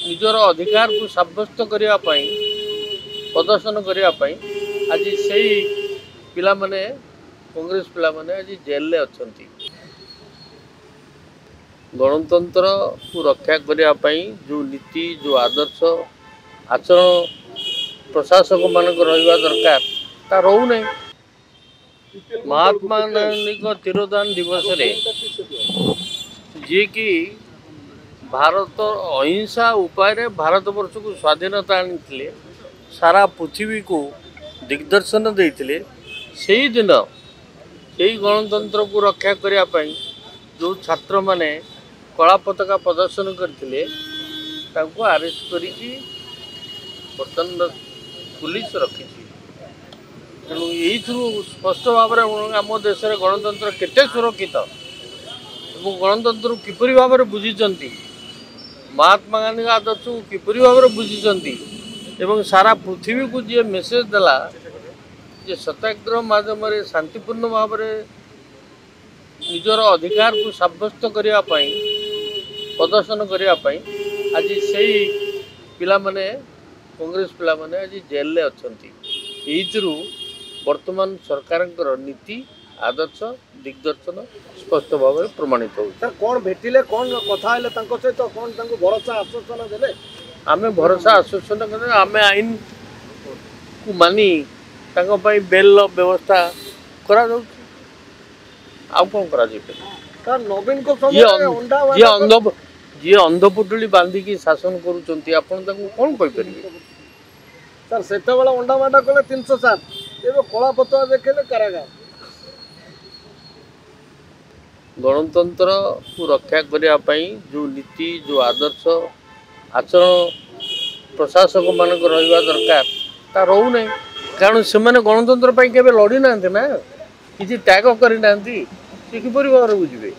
निजर अधिकार को सब्यस्त करने प्रदर्शन करने आज से पिला माने कांग्रेस पिला माने आज जेल में अच्छा गणतंत्र को रक्षा करने जो नीति जो आदर्श आचरण प्रशासक मान रहा दरकार ता रहू नहीं। महात्मा गांधी तिरोधान दिवस रे जी की भारत अहिंसा उपाय भारत वर्ष को स्वाधीनता आनी सारा पृथ्वी को दिग्दर्शन देते से दिन से गणतंत्र को रक्षा करने जो छात्र माने कला पताका प्रदर्शन करते आरेस्ट कर बर्तमान पुलिस रखी तेणु यही स्पष्ट भाव में आम देश गणतंत्र केते सुरक्षित और गणतंत्र किपरि भाव में बुझी महात्मा गांधी आदर्श को किपरि भाव में बुझी एवं सारा पृथ्वी को जी मेसेज देला जे सत्याग्रह माध्यम शांतिपूर्ण भाव में निजर अधिकार को सब्यस्त करने प्रदर्शन करने आज से पिला माने कांग्रेस पिला माने आज जेल में अच्छा यू वर्तमान सरकार नीति आदर्श दिग्दर्शन स्पष्ट भाव में प्रमाणित हो। कौन भेटिले कौन कथा सहित कौन भरोसा आश्वासन देले आमे भरोसा आश्वासन करें आमे आईन को मानी बेल व्यवस्था करा कौन करा नवीन को जी अंधपुटुली बांधिकी शासन करुँच कौन कहीपर सर से अंडा माडा कले 307 कला पतुआ देखे कारागार गणतंत्र को रक्षा करने जो नीति जो आदर्श आचरण प्रशासक मान रहा दरकार ता रहू नहीं कारण से गणतंत्र के लड़ी ना कि त्याग करना किपरि भाव बुझे।